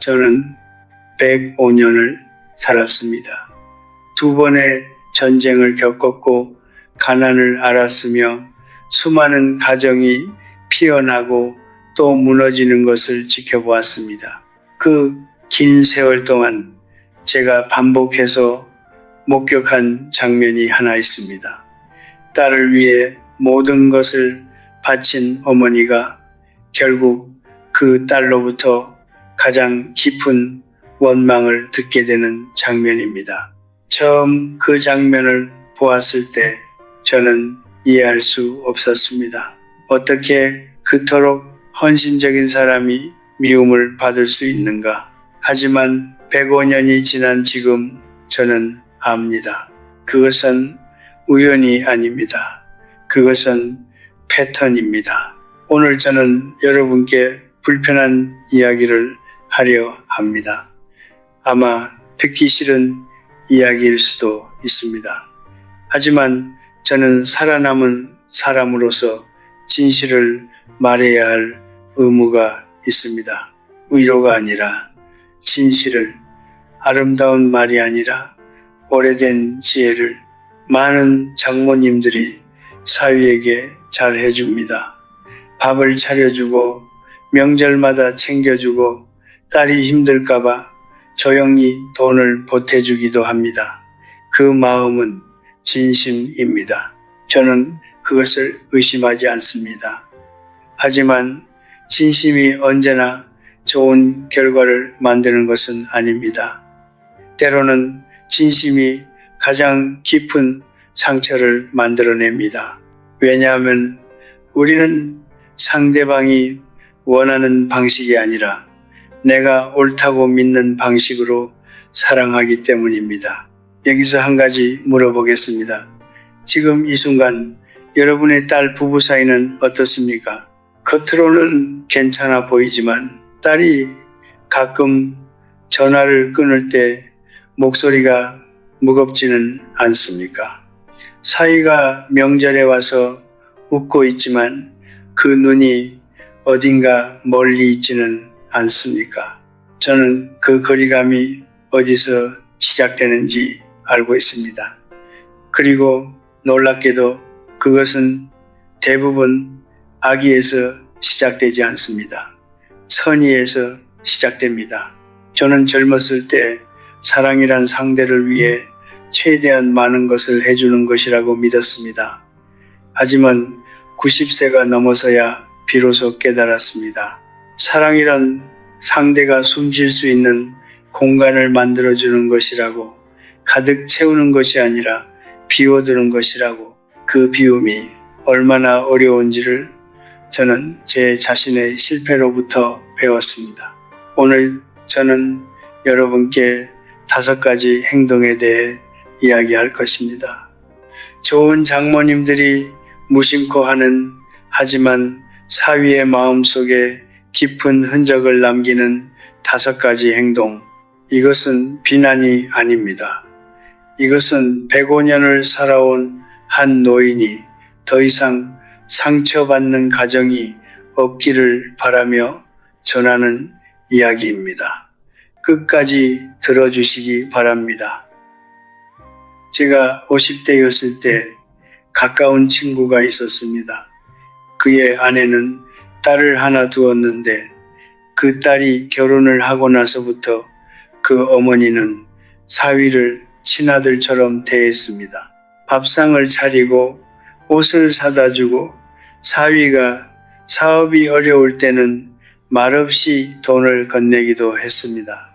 저는 105년을 살았습니다. 2번의 전쟁을 겪었고 가난을 알았으며 수많은 가정이 피어나고 또 무너지는 것을 지켜보았습니다. 그 긴 세월 동안 제가 반복해서 목격한 장면이 하나 있습니다. 딸을 위해 모든 것을 바친 어머니가 결국 그 딸로부터 가장 깊은 원망을 듣게 되는 장면입니다. 처음 그 장면을 보았을 때 저는 이해할 수 없었습니다. 어떻게 그토록 헌신적인 사람이 미움을 받을 수 있는가? 하지만 105년이 지난 지금 저는 압니다. 그것은 우연이 아닙니다. 그것은 패턴입니다. 오늘 저는 여러분께 불편한 이야기를 하려 합니다. 아마 듣기 싫은 이야기일 수도 있습니다. 하지만 저는 살아남은 사람으로서 진실을 말해야 할 의무가 있습니다. 위로가 아니라 진실을, 아름다운 말이 아니라 오래된 지혜를 많은 장모님들이 사위에게 잘 해줍니다. 밥을 차려주고 명절마다 챙겨주고 딸이 힘들까봐 조용히 돈을 보태주기도 합니다. 그 마음은 진심입니다. 저는 그것을 의심하지 않습니다. 하지만 진심이 언제나 좋은 결과를 만드는 것은 아닙니다. 때로는 진심이 가장 깊은 상처를 만들어냅니다. 왜냐하면 우리는 상대방이 원하는 방식이 아니라 내가 옳다고 믿는 방식으로 사랑하기 때문입니다. 여기서 한 가지 물어보겠습니다. 지금 이 순간 여러분의 딸 부부 사이는 어떻습니까? 겉으로는 괜찮아 보이지만 딸이 가끔 전화를 끊을 때 목소리가 무겁지는 않습니까? 사위가 명절에 와서 웃고 있지만 그 눈이 어딘가 멀리 있지는 않습니까? 저는 그 거리감이 어디서 시작되는지 알고 있습니다. 그리고 놀랍게도 그것은 대부분 악의에서 시작되지 않습니다. 선의에서 시작됩니다. 저는 젊었을 때 사랑이란 상대를 위해 최대한 많은 것을 해주는 것이라고 믿었습니다. 하지만 90세가 넘어서야 비로소 깨달았습니다. 사랑이란 상대가 숨쉴 수 있는 공간을 만들어주는 것이라고, 가득 채우는 것이 아니라 비워두는 것이라고, 그 비움이 얼마나 어려운지를 저는 제 자신의 실패로부터 배웠습니다. 오늘 저는 여러분께 5가지 행동에 대해 이야기할 것입니다. 좋은 장모님들이 무심코 하는, 하지만 사위의 마음속에 깊은 흔적을 남기는 5가지 행동. 이것은 비난이 아닙니다. 이것은 105년을 살아온 한 노인이 더 이상 상처받는 가정이 없기를 바라며 전하는 이야기입니다. 끝까지 들어주시기 바랍니다. 제가 50대였을 때 가까운 친구가 있었습니다. 그의 아내는 딸을 하나 두었는데 그 딸이 결혼을 하고 나서부터 그 어머니는 사위를 친아들처럼 대했습니다. 밥상을 차리고 옷을 사다 주고 사위가 사업이 어려울 때는 말없이 돈을 건네기도 했습니다.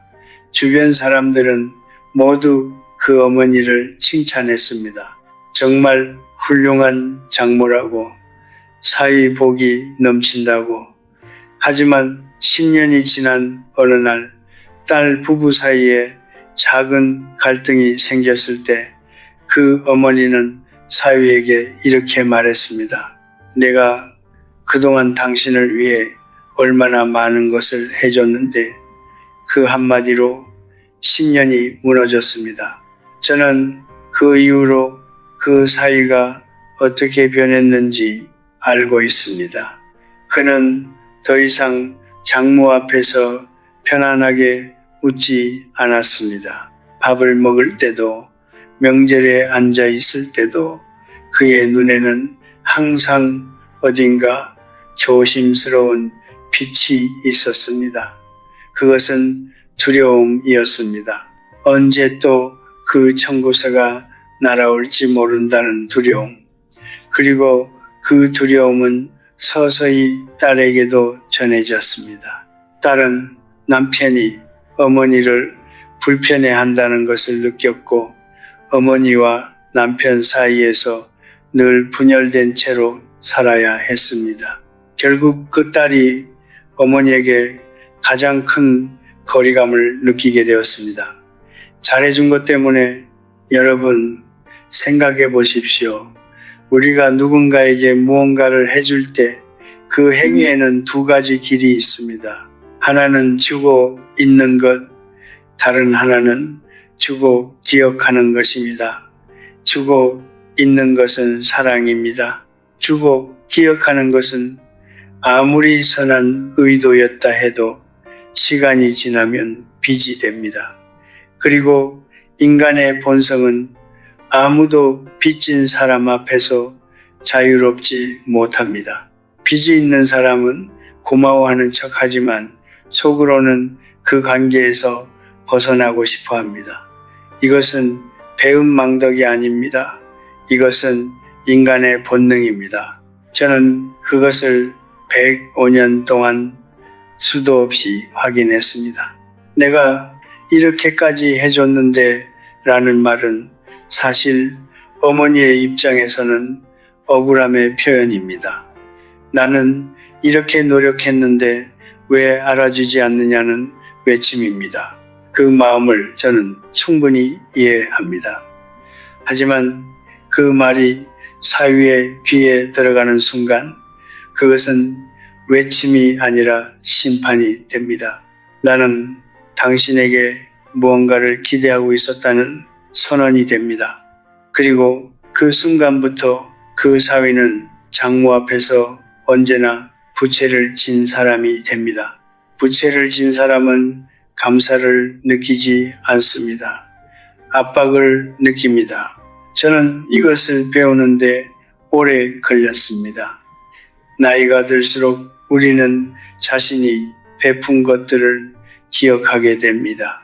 주변 사람들은 모두 그 어머니를 칭찬했습니다. 정말 훌륭한 장모라고, 사위 복이 넘친다고. 하지만 10년이 지난 어느 날 딸 부부 사이에 작은 갈등이 생겼을 때 그 어머니는 사위에게 이렇게 말했습니다. 내가 그동안 당신을 위해 얼마나 많은 것을 해줬는데 그 한마디로 10년이 무너졌습니다. 저는 그 이후로 그 사위가 어떻게 변했는지 알고 있습니다. 그는 더 이상 장모 앞에서 편안하게 웃지 않았습니다. 밥을 먹을 때도 명절에 앉아 있을 때도 그의 눈에는 항상 어딘가 조심스러운 빛이 있었습니다. 그것은 두려움이었습니다. 언제 또 그 청구서가 날아올지 모른다는 두려움. 그리고 그 두려움은 서서히 딸에게도 전해졌습니다. 딸은 남편이 어머니를 불편해한다는 것을 느꼈고 어머니와 남편 사이에서 늘 분열된 채로 살아야 했습니다. 결국 그 딸이 어머니에게 가장 큰 거리감을 느끼게 되었습니다. 잘해준 것 때문에 여러분 생각해 보십시오. 우리가 누군가에게 무언가를 해줄 때 그 행위에는 두 가지 길이 있습니다. 하나는 주고 있는 것, 다른 하나는 주고 기억하는 것입니다. 주고 있는 것은 사랑입니다. 주고 기억하는 것은 아무리 선한 의도였다 해도 시간이 지나면 빚이 됩니다. 그리고 인간의 본성은 아무도 빚진 사람 앞에서 자유롭지 못합니다. 빚이 있는 사람은 고마워하는 척하지만 속으로는 그 관계에서 벗어나고 싶어 합니다. 이것은 배은망덕이 아닙니다. 이것은 인간의 본능입니다. 저는 그것을 105년 동안 수도 없이 확인했습니다. 내가 이렇게까지 해줬는데 라는 말은 사실 어머니의 입장에서는 억울함의 표현입니다. 나는 이렇게 노력했는데 왜 알아주지 않느냐는 외침입니다. 그 마음을 저는 충분히 이해합니다. 하지만 그 말이 사위의 귀에 들어가는 순간 그것은 외침이 아니라 심판이 됩니다. 나는 당신에게 무언가를 기대하고 있었다는 선언이 됩니다. 그리고 그 순간부터 그 사위는 장모 앞에서 언제나 부채를 진 사람이 됩니다. 부채를 진 사람은 감사를 느끼지 않습니다. 압박을 느낍니다. 저는 이것을 배우는데 오래 걸렸습니다. 나이가 들수록 우리는 자신이 베푼 것들을 기억하게 됩니다.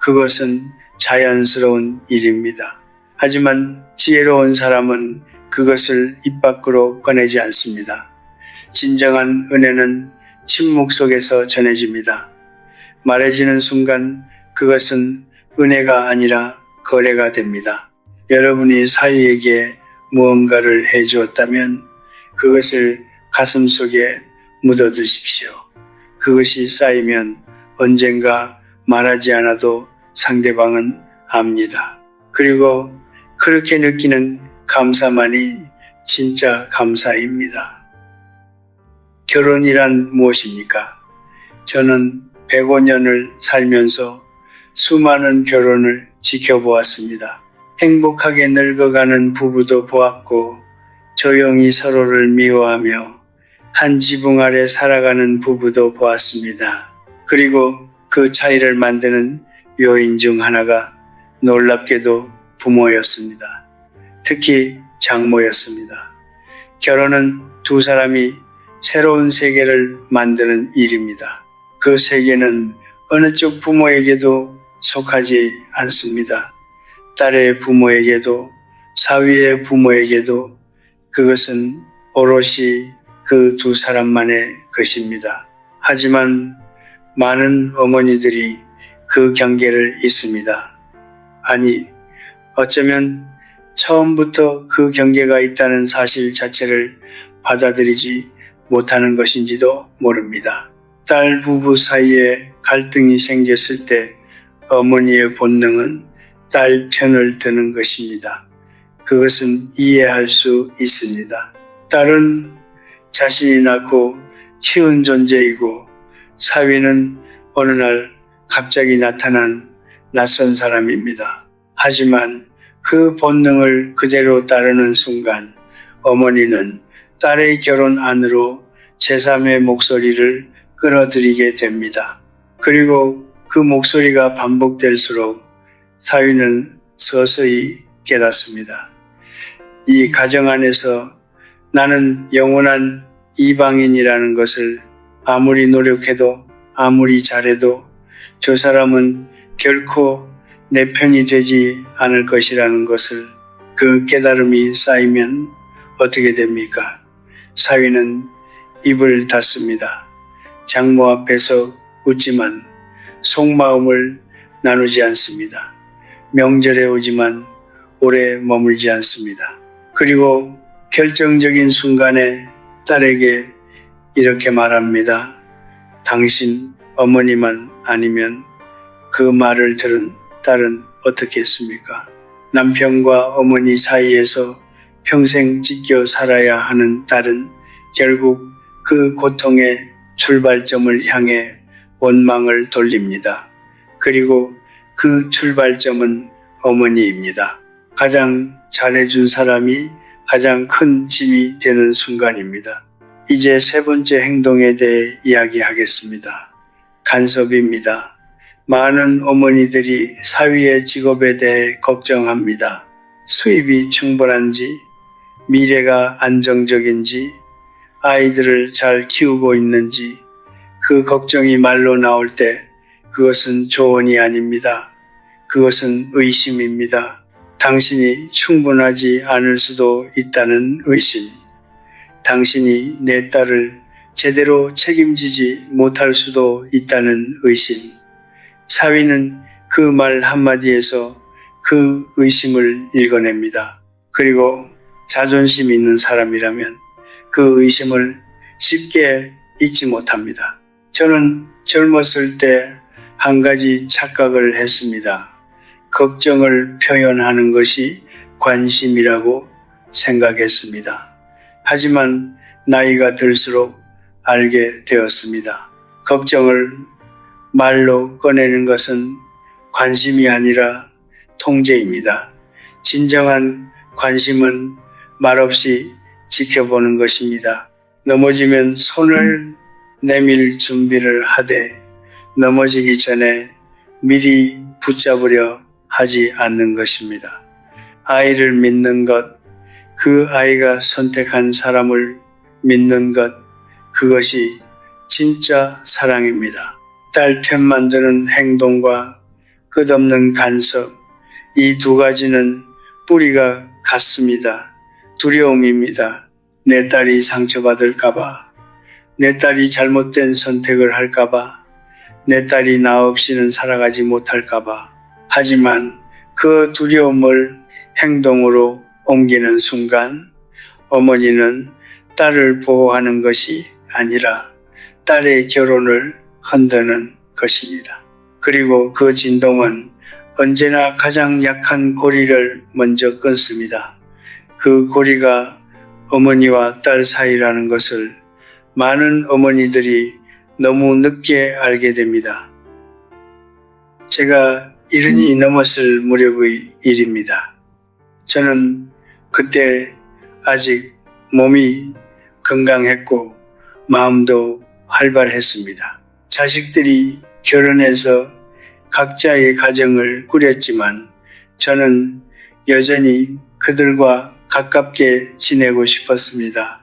그것은 자연스러운 일입니다. 하지만 지혜로운 사람은 그것을 입 밖으로 꺼내지 않습니다. 진정한 은혜는 침묵 속에서 전해집니다. 말해지는 순간 그것은 은혜가 아니라 거래가 됩니다. 여러분이 사위에게 무언가를 해주었다면 그것을 가슴속에 묻어두십시오. 그것이 쌓이면 언젠가 말하지 않아도 상대방은 압니다. 그리고 그렇게 느끼는 감사만이 진짜 감사입니다. 결혼이란 무엇입니까? 저는 105년을 살면서 수많은 결혼을 지켜보았습니다. 행복하게 늙어가는 부부도 보았고 조용히 서로를 미워하며 한 지붕 아래 살아가는 부부도 보았습니다. 그리고 그 차이를 만드는 요인 중 하나가 놀랍게도 부모였습니다. 특히 장모였습니다. 결혼은 두 사람이 새로운 세계를 만드는 일입니다. 그 세계는 어느 쪽 부모에게도 속하지 않습니다. 딸의 부모에게도 사위의 부모에게도 그것은 오롯이 그 두 사람만의 것입니다. 하지만 많은 어머니들이 그 경계를 잊습니다. 아니, 어쩌면 처음부터 그 경계가 있다는 사실 자체를 받아들이지 못하는 것인지도 모릅니다. 딸 부부 사이에 갈등이 생겼을 때 어머니의 본능은 딸 편을 드는 것입니다. 그것은 이해할 수 있습니다. 딸은 자신이 낳고 키운 존재이고 사위는 어느 날 갑자기 나타난 낯선 사람입니다. 하지만 그 본능을 그대로 따르는 순간 어머니는 딸의 결혼 안으로 제3의 목소리를 끌어들이게 됩니다. 그리고 그 목소리가 반복될수록 사위는 서서히 깨닫습니다. 이 가정 안에서 나는 영원한 이방인이라는 것을 아무리 노력해도 아무리 잘해도 저 사람은 결코 내 편이 되지 않을 것이라는 것을 그 깨달음이 쌓이면 어떻게 됩니까? 사위는 입을 닫습니다. 장모 앞에서 웃지만 속마음을 나누지 않습니다. 명절에 오지만 오래 머물지 않습니다. 그리고 결정적인 순간에 딸에게 이렇게 말합니다. 당신 어머니만 아니면 그 말을 들은 딸은 어떻게 했습니까? 남편과 어머니 사이에서 평생 지켜 살아야 하는 딸은 결국 그 고통의 출발점을 향해 원망을 돌립니다. 그리고 그 출발점은 어머니입니다. 가장 잘해준 사람이 가장 큰 짐이 되는 순간입니다. 이제 세 번째 행동에 대해 이야기하겠습니다. 간섭입니다. 많은 어머니들이 사위의 직업에 대해 걱정합니다. 수입이 충분한지, 미래가 안정적인지, 아이들을 잘 키우고 있는지, 그 걱정이 말로 나올 때 그것은 조언이 아닙니다. 그것은 의심입니다. 당신이 충분하지 않을 수도 있다는 의심. 당신이 내 딸을 제대로 책임지지 못할 수도 있다는 의심. 사위는 그 말 한마디에서 그 의심을 읽어냅니다. 그리고 자존심 있는 사람이라면 그 의심을 쉽게 잊지 못합니다. 저는 젊었을 때 한 가지 착각을 했습니다. 걱정을 표현하는 것이 관심이라고 생각했습니다. 하지만 나이가 들수록 알게 되었습니다. 걱정을 말로 꺼내는 것은 관심이 아니라 통제입니다. 진정한 관심은 말없이 지켜보는 것입니다. 넘어지면 손을 내밀 준비를 하되 넘어지기 전에 미리 붙잡으려 하지 않는 것입니다. 아이를 믿는 것, 그 아이가 선택한 사람을 믿는 것, 그것이 진짜 사랑입니다. 딸 편만 드는 행동과 끝없는 간섭, 이 두 가지는 뿌리가 같습니다. 두려움입니다. 내 딸이 상처받을까봐, 내 딸이 잘못된 선택을 할까봐, 내 딸이 나 없이는 살아가지 못할까봐. 하지만 그 두려움을 행동으로 옮기는 순간 어머니는 딸을 보호하는 것이 아니라 딸의 결혼을 흔드는 것입니다. 그리고 그 진동은 언제나 가장 약한 고리를 먼저 끊습니다. 그 고리가 어머니와 딸 사이라는 것을 많은 어머니들이 너무 늦게 알게 됩니다. 제가 70이 넘었을 무렵의 일입니다. 저는 그때 아직 몸이 건강했고 마음도 활발했습니다. 자식들이 결혼해서 각자의 가정을 꾸렸지만 저는 여전히 그들과 가깝게 지내고 싶었습니다.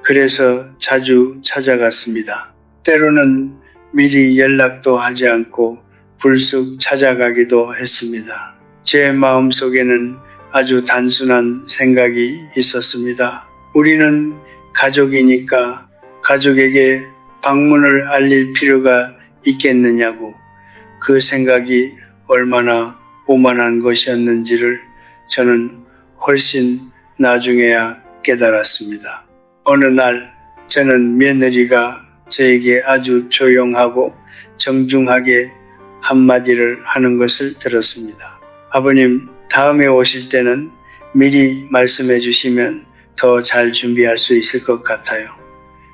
그래서 자주 찾아갔습니다. 때로는 미리 연락도 하지 않고 불쑥 찾아가기도 했습니다. 제 마음속에는 아주 단순한 생각이 있었습니다. 우리는 가족이니까 가족에게 방문을 알릴 필요가 있겠느냐고. 그 생각이 얼마나 오만한 것이었는지를 저는 훨씬 나중에야 깨달았습니다. 어느 날 저는 며느리가 저에게 아주 조용하고 정중하게 한마디를 하는 것을 들었습니다. 아버님, 다음에 오실 때는 미리 말씀해 주시면 더 잘 준비할 수 있을 것 같아요.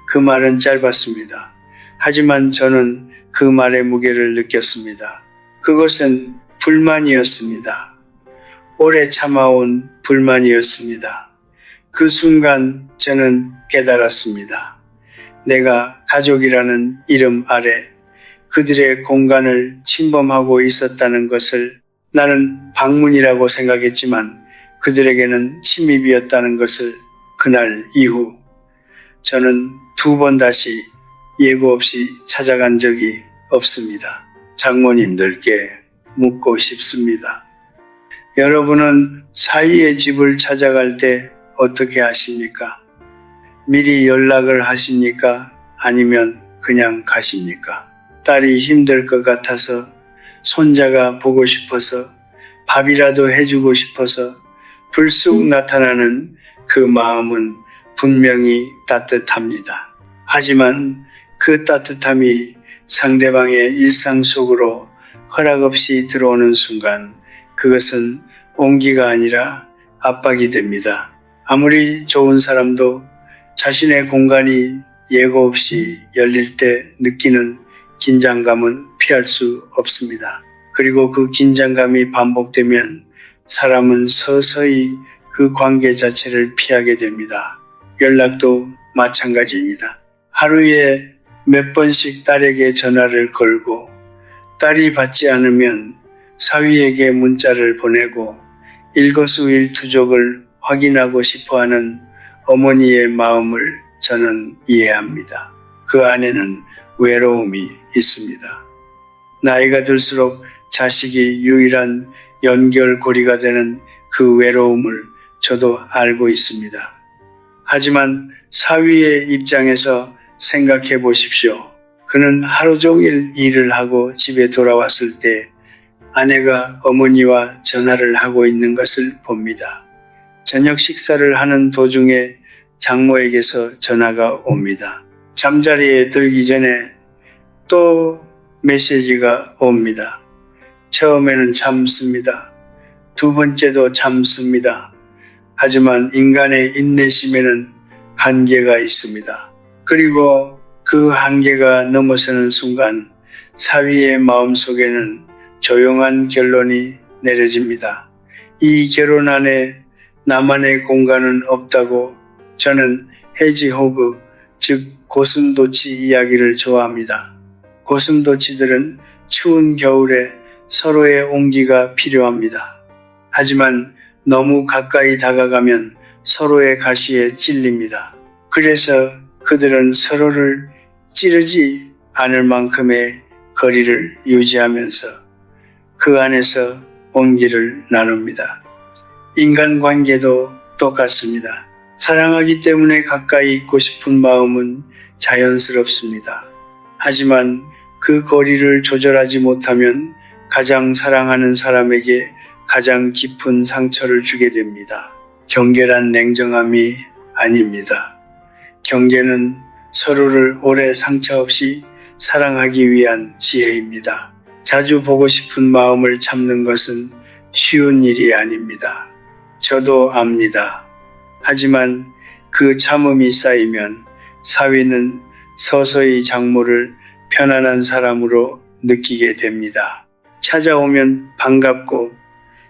그 말은 짧았습니다. 하지만 저는 그 말의 무게를 느꼈습니다. 그것은 불만이었습니다. 오래 참아온 불만이었습니다. 그 순간 저는 깨달았습니다. 내가 가족이라는 이름 아래 그들의 공간을 침범하고 있었다는 것을 나는 방문이라고 생각했지만 그들에게는 침입이었다는 것을 그날 이후 저는 2번 다시 예고 없이 찾아간 적이 없습니다. 장모님들께 묻고 싶습니다. 여러분은 사위의 집을 찾아갈 때 어떻게 하십니까? 미리 연락을 하십니까? 아니면 그냥 가십니까? 딸이 힘들 것 같아서, 손자가 보고 싶어서, 밥이라도 해주고 싶어서 불쑥 나타나는 그 마음은 분명히 따뜻합니다. 하지만 그 따뜻함이 상대방의 일상 속으로 허락 없이 들어오는 순간 그것은 온기가 아니라 압박이 됩니다. 아무리 좋은 사람도 자신의 공간이 예고 없이 열릴 때 느끼는 긴장감은 피할 수 없습니다. 그리고 그 긴장감이 반복되면 사람은 서서히 그 관계 자체를 피하게 됩니다. 연락도 마찬가지입니다. 하루에 몇 번씩 딸에게 전화를 걸고 딸이 받지 않으면 사위에게 문자를 보내고 일거수일투족을 확인하고 싶어하는 어머니의 마음을 저는 이해합니다. 그 안에는 외로움이 있습니다. 나이가 들수록 자식이 유일한 연결고리가 되는 그 외로움을 저도 알고 있습니다. 하지만 사위의 입장에서 생각해 보십시오. 그는 하루 종일 일을 하고 집에 돌아왔을 때 아내가 어머니와 전화를 하고 있는 것을 봅니다. 저녁 식사를 하는 도중에 장모에게서 전화가 옵니다. 잠자리에 들기 전에 또 메시지가 옵니다. 처음에는 참습니다. 2번째도 참습니다. 하지만 인간의 인내심에는 한계가 있습니다. 그리고 그 한계가 넘어서는 순간 사위의 마음속에는 조용한 결론이 내려집니다. 이 결혼 안에 나만의 공간은 없다고 저는 해지호그, 즉 고슴도치 이야기를 좋아합니다. 고슴도치들은 추운 겨울에 서로의 온기가 필요합니다. 하지만 너무 가까이 다가가면 서로의 가시에 찔립니다. 그래서 그들은 서로를 찌르지 않을 만큼의 거리를 유지하면서 그 안에서 온기를 나눕니다. 인간관계도 똑같습니다. 사랑하기 때문에 가까이 있고 싶은 마음은 자연스럽습니다. 하지만 그 거리를 조절하지 못하면 가장 사랑하는 사람에게 가장 깊은 상처를 주게 됩니다. 경계란 냉정함이 아닙니다. 경계는 서로를 오래 상처 없이 사랑하기 위한 지혜입니다. 자주 보고 싶은 마음을 참는 것은 쉬운 일이 아닙니다. 저도 압니다. 하지만 그 참음이 쌓이면 사위는 서서히 장모를 편안한 사람으로 느끼게 됩니다. 찾아오면 반갑고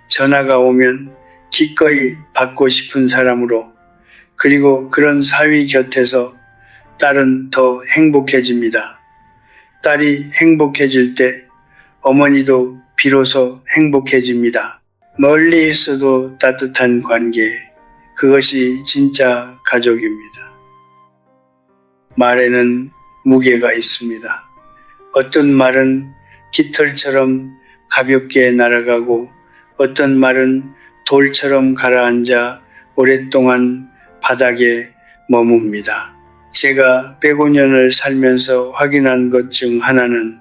전화가 오면 기꺼이 받고 싶은 사람으로, 그리고 그런 사위 곁에서 딸은 더 행복해집니다. 딸이 행복해질 때 어머니도 비로소 행복해집니다. 멀리 있어도 따뜻한 관계, 그것이 진짜 가족입니다. 말에는 무게가 있습니다. 어떤 말은 깃털처럼 가볍게 날아가고 어떤 말은 돌처럼 가라앉아 오랫동안 바닥에 머뭅니다. 제가 105년을 살면서 확인한 것 중 하나는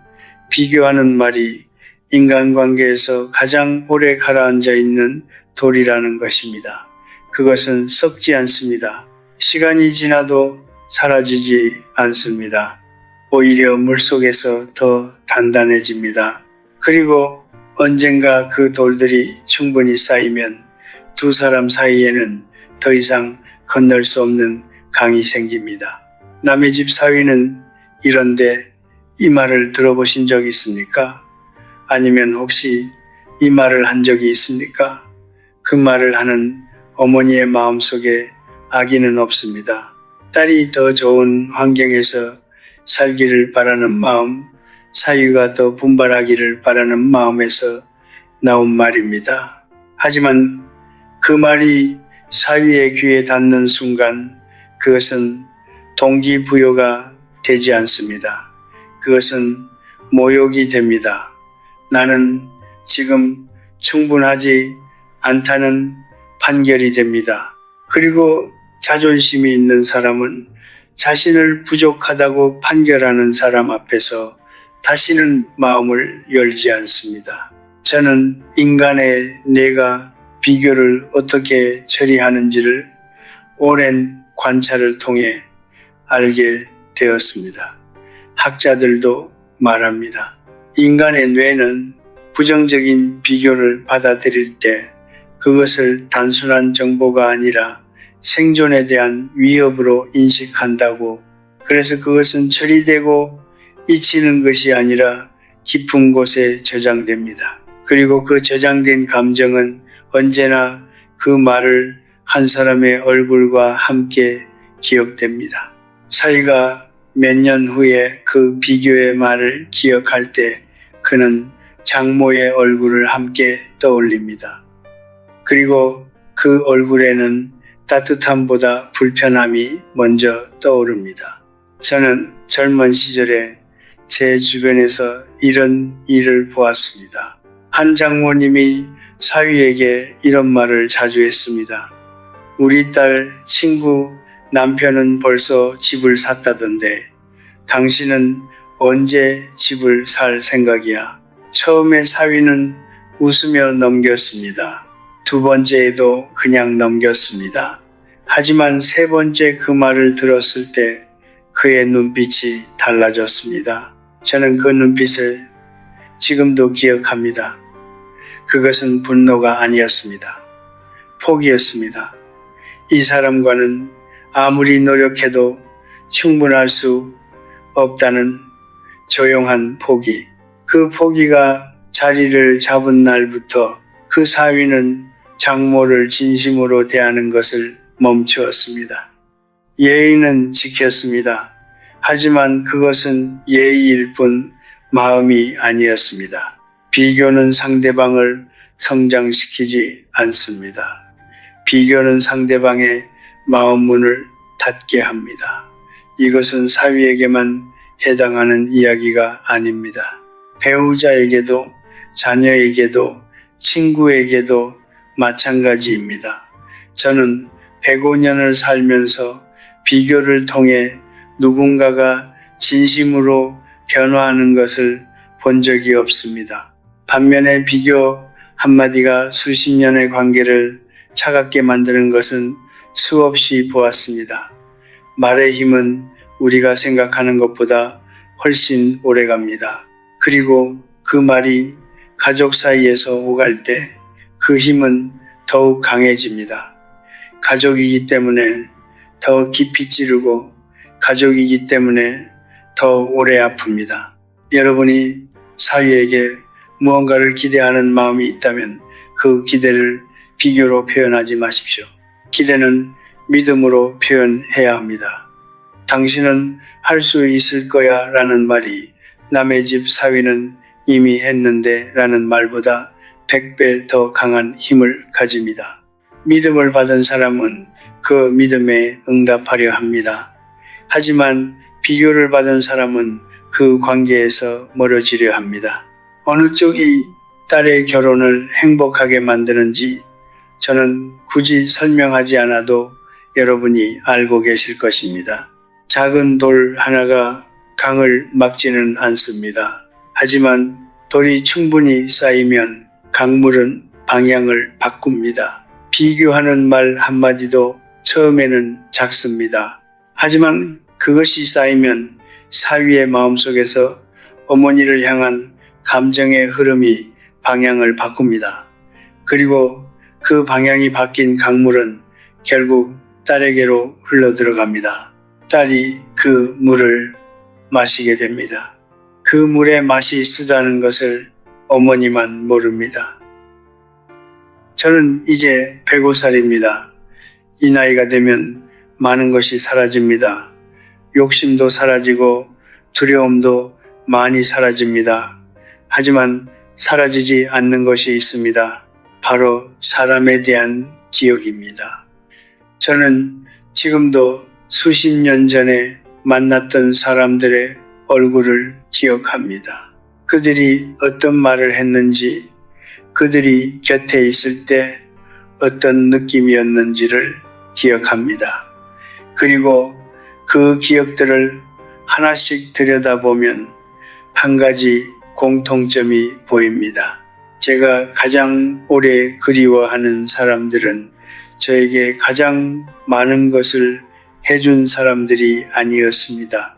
비교하는 말이 인간관계에서 가장 오래 가라앉아 있는 돌이라는 것입니다. 그것은 썩지 않습니다. 시간이 지나도 사라지지 않습니다. 오히려 물속에서 더 단단해집니다. 그리고 언젠가 그 돌들이 충분히 쌓이면 두 사람 사이에는 더 이상 건널 수 없는 강이 생깁니다. 남의 집 사위는 이런데 이 말을 들어보신 적 있습니까? 아니면 혹시 이 말을 한 적이 있습니까? 그 말을 하는 어머니의 마음속에 악의는 없습니다. 딸이 더 좋은 환경에서 살기를 바라는 마음, 사위가 더 분발하기를 바라는 마음에서 나온 말입니다. 하지만 그 말이 사위의 귀에 닿는 순간 그것은 동기부여가 되지 않습니다. 그것은 모욕이 됩니다. 나는 지금 충분하지 않다는 판결이 됩니다. 그리고 자존심이 있는 사람은 자신을 부족하다고 판결하는 사람 앞에서 다시는 마음을 열지 않습니다. 저는 인간의 뇌가 비교를 어떻게 처리하는지를 오랜 관찰을 통해 알게 되었습니다. 학자들도 말합니다. 인간의 뇌는 부정적인 비교를 받아들일 때 그것을 단순한 정보가 아니라 생존에 대한 위협으로 인식한다고. 그래서 그것은 처리되고 잊히는 것이 아니라 깊은 곳에 저장됩니다. 그리고 그 저장된 감정은 언제나 그 말을 한 사람의 얼굴과 함께 기억됩니다. 사위가 몇 년 후에 그 비교의 말을 기억할 때 그는 장모의 얼굴을 함께 떠올립니다. 그리고 그 얼굴에는 따뜻함보다 불편함이 먼저 떠오릅니다. 저는 젊은 시절에 제 주변에서 이런 일을 보았습니다. 한 장모님이 사위에게 이런 말을 자주 했습니다. 우리 딸 친구 남편은 벌써 집을 샀다던데 당신은 언제 집을 살 생각이야? 처음에 사위는 웃으며 넘겼습니다. 두 번째에도 그냥 넘겼습니다. 하지만 세 번째 그 말을 들었을 때 그의 눈빛이 달라졌습니다. 저는 그 눈빛을 지금도 기억합니다. 그것은 분노가 아니었습니다. 포기였습니다. 이 사람과는 아무리 노력해도 충분할 수 없다는 조용한 포기. 그 포기가 자리를 잡은 날부터 그 사위는 장모를 진심으로 대하는 것을 멈추었습니다. 예의는 지켰습니다. 하지만 그것은 예의일 뿐 마음이 아니었습니다. 비교는 상대방을 성장시키지 않습니다. 비교는 상대방의 마음 문을 닫게 합니다. 이것은 사위에게만 해당하는 이야기가 아닙니다. 배우자에게도 자녀에게도 친구에게도 마찬가지입니다. 저는 105년을 살면서 비교를 통해 누군가가 진심으로 변화하는 것을 본 적이 없습니다. 반면에 비교 한마디가 수십 년의 관계를 차갑게 만드는 것은 수없이 보았습니다. 말의 힘은 우리가 생각하는 것보다 훨씬 오래갑니다. 그리고 그 말이 가족 사이에서 오갈 때 그 힘은 더욱 강해집니다. 가족이기 때문에 더 깊이 찌르고 가족이기 때문에 더 오래 아픕니다. 여러분이 사위에게 무언가를 기대하는 마음이 있다면 그 기대를 비교로 표현하지 마십시오. 기대는 믿음으로 표현해야 합니다. 당신은 할 수 있을 거야 라는 말이 남의 집 사위는 이미 했는데 라는 말보다 100배 더 강한 힘을 가집니다. 믿음을 받은 사람은 그 믿음에 응답하려 합니다. 하지만 비교를 받은 사람은 그 관계에서 멀어지려 합니다. 어느 쪽이 딸의 결혼을 행복하게 만드는지 저는 굳이 설명하지 않아도 여러분이 알고 계실 것입니다. 작은 돌 하나가 강을 막지는 않습니다. 하지만 돌이 충분히 쌓이면 강물은 방향을 바꿉니다. 비교하는 말 한마디도 처음에는 작습니다. 하지만 그것이 쌓이면 사위의 마음속에서 어머니를 향한 감정의 흐름이 방향을 바꿉니다. 그리고 그 방향이 바뀐 강물은 결국 딸에게로 흘러들어갑니다. 딸이 그 물을 마시게 됩니다. 그 물의 맛이 쓰다는 것을 어머니만 모릅니다. 저는 이제 105살입니다. 이 나이가 되면 많은 것이 사라집니다. 욕심도 사라지고 두려움도 많이 사라집니다. 하지만 사라지지 않는 것이 있습니다. 바로 사람에 대한 기억입니다. 저는 지금도 수십 년 전에 만났던 사람들의 얼굴을 기억합니다. 그들이 어떤 말을 했는지, 그들이 곁에 있을 때 어떤 느낌이었는지를 기억합니다. 그리고 그 기억들을 하나씩 들여다보면 한 가지 공통점이 보입니다. 제가 가장 오래 그리워하는 사람들은 저에게 가장 많은 것을 해준 사람들이 아니었습니다.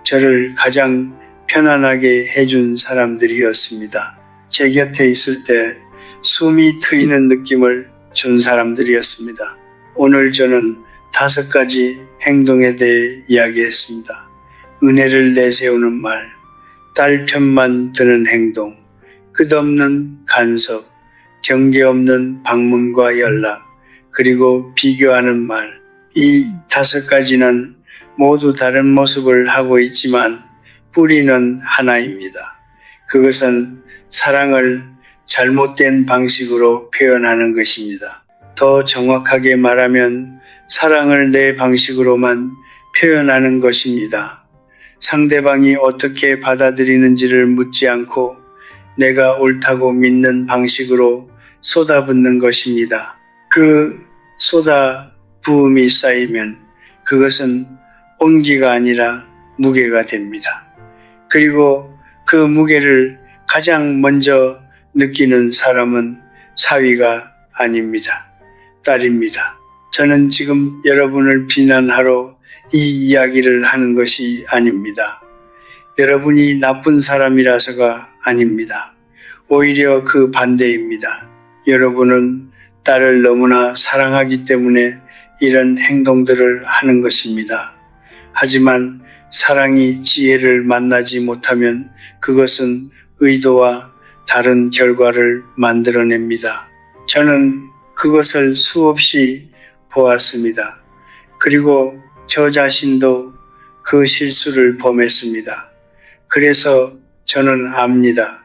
저를 가장 편안하게 해준 사람들이었습니다. 제 곁에 있을 때 숨이 트이는 느낌을 준 사람들이었습니다. 오늘 저는 5가지 행동에 대해 이야기했습니다. 은혜를 내세우는 말, 딸 편만 드는 행동, 끝없는 간섭, 경계 없는 방문과 연락, 그리고 비교하는 말. 이 5가지는 모두 다른 모습을 하고 있지만 뿌리는 하나입니다. 그것은 사랑을 잘못된 방식으로 표현하는 것입니다. 더 정확하게 말하면 사랑을 내 방식으로만 표현하는 것입니다. 상대방이 어떻게 받아들이는지를 묻지 않고 내가 옳다고 믿는 방식으로 쏟아붓는 것입니다. 그 쏟아부음이 쌓이면 그것은 온기가 아니라 무게가 됩니다. 그리고 그 무게를 가장 먼저 느끼는 사람은 사위가 아닙니다. 딸입니다. 저는 지금 여러분을 비난하러 이 이야기를 하는 것이 아닙니다. 여러분이 나쁜 사람이라서가 아닙니다. 오히려 그 반대입니다. 여러분은 딸을 너무나 사랑하기 때문에 이런 행동들을 하는 것입니다. 하지만 사랑이 지혜를 만나지 못하면 그것은 의도와 다른 결과를 만들어냅니다. 저는 그것을 수없이 보았습니다. 그리고 저 자신도 그 실수를 범했습니다. 그래서 저는 압니다.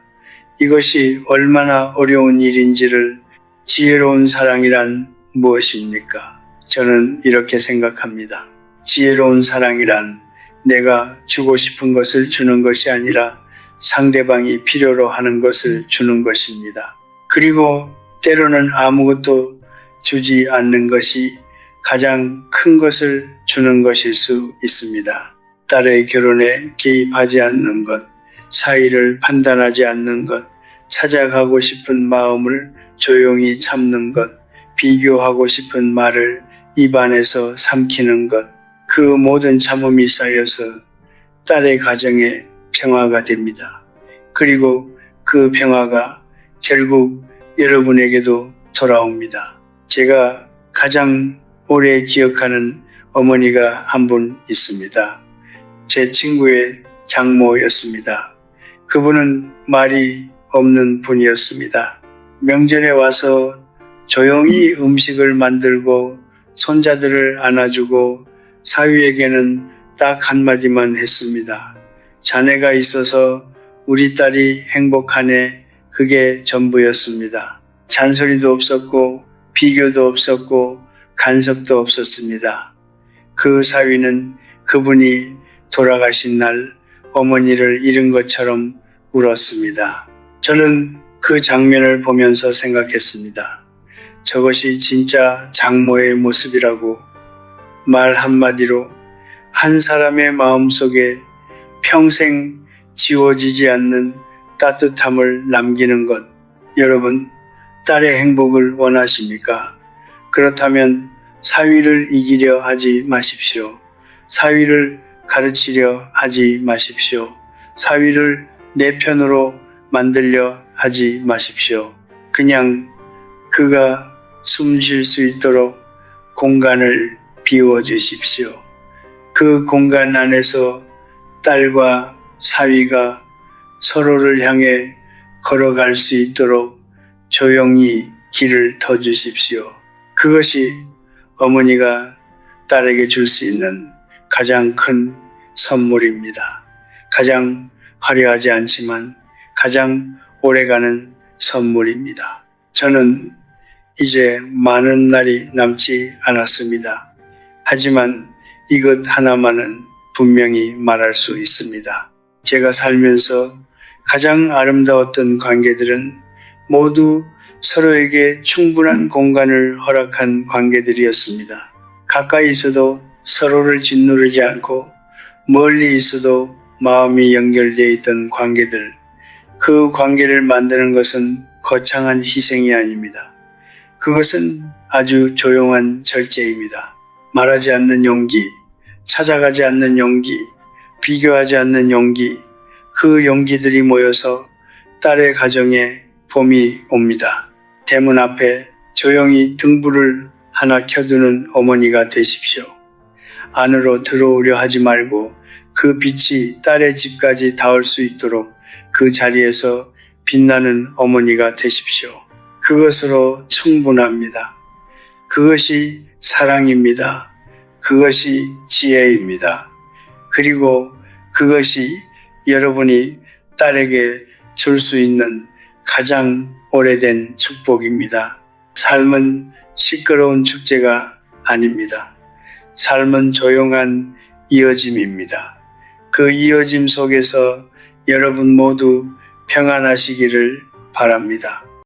이것이 얼마나 어려운 일인지를. 지혜로운 사랑이란 무엇입니까? 저는 이렇게 생각합니다. 지혜로운 사랑이란 내가 주고 싶은 것을 주는 것이 아니라 상대방이 필요로 하는 것을 주는 것입니다. 그리고 때로는 아무것도 주지 않는 것이 가장 큰 것을 주는 것일 수 있습니다. 딸의 결혼에 개입하지 않는 것, 사이를 판단하지 않는 것, 찾아가고 싶은 마음을 조용히 참는 것, 비교하고 싶은 말을 입안에서 삼키는 것, 그 모든 참음이 쌓여서 딸의 가정에 평화가 됩니다. 그리고 그 평화가 결국 여러분에게도 돌아옵니다. 제가 가장 오래 기억하는 어머니가 한 분 있습니다. 제 친구의 장모였습니다. 그분은 말이 없는 분이었습니다. 명절에 와서 조용히 음식을 만들고 손자들을 안아주고 사위에게는 딱 한마디만 했습니다. 자네가 있어서 우리 딸이 행복하네. 그게 전부였습니다. 잔소리도 없었고 비교도 없었고 간섭도 없었습니다. 그 사위는 그분이 돌아가신 날 어머니를 잃은 것처럼 울었습니다. 저는 그 장면을 보면서 생각했습니다. 저것이 진짜 장모의 모습이라고. 말 한마디로 한 사람의 마음속에 평생 지워지지 않는 따뜻함을 남기는 것. 여러분, 딸의 행복을 원하십니까? 그렇다면 사위를 이기려 하지 마십시오. 사위를 가르치려 하지 마십시오. 사위를 내 편으로 만들려 하지 마십시오. 그냥 그가 숨 쉴 수 있도록 공간을 비워주십시오. 그 공간 안에서 딸과 사위가 서로를 향해 걸어갈 수 있도록 조용히 길을 터주십시오. 그것이 어머니가 딸에게 줄 수 있는 가장 큰 선물입니다. 가장 화려하지 않지만 가장 오래가는 선물입니다. 저는 이제 많은 날이 남지 않았습니다. 하지만 이것 하나만은 분명히 말할 수 있습니다. 제가 살면서 가장 아름다웠던 관계들은 모두 서로에게 충분한 공간을 허락한 관계들이었습니다. 가까이 있어도 서로를 짓누르지 않고 멀리 있어도 마음이 연결되어 있던 관계들, 그 관계를 만드는 것은 거창한 희생이 아닙니다. 그것은 아주 조용한 절제입니다. 말하지 않는 용기, 찾아가지 않는 용기, 비교하지 않는 용기, 그 용기들이 모여서 딸의 가정에 봄이 옵니다. 대문 앞에 조용히 등불을 하나 켜두는 어머니가 되십시오. 안으로 들어오려 하지 말고 그 빛이 딸의 집까지 닿을 수 있도록 그 자리에서 빛나는 어머니가 되십시오. 그것으로 충분합니다. 그것이 사랑입니다. 그것이 지혜입니다. 그리고 그것이 여러분이 딸에게 줄 수 있는 가장 오래된 축복입니다. 삶은 시끄러운 축제가 아닙니다. 삶은 조용한 이어짐입니다. 그 이어짐 속에서 여러분 모두 평안하시기를 바랍니다.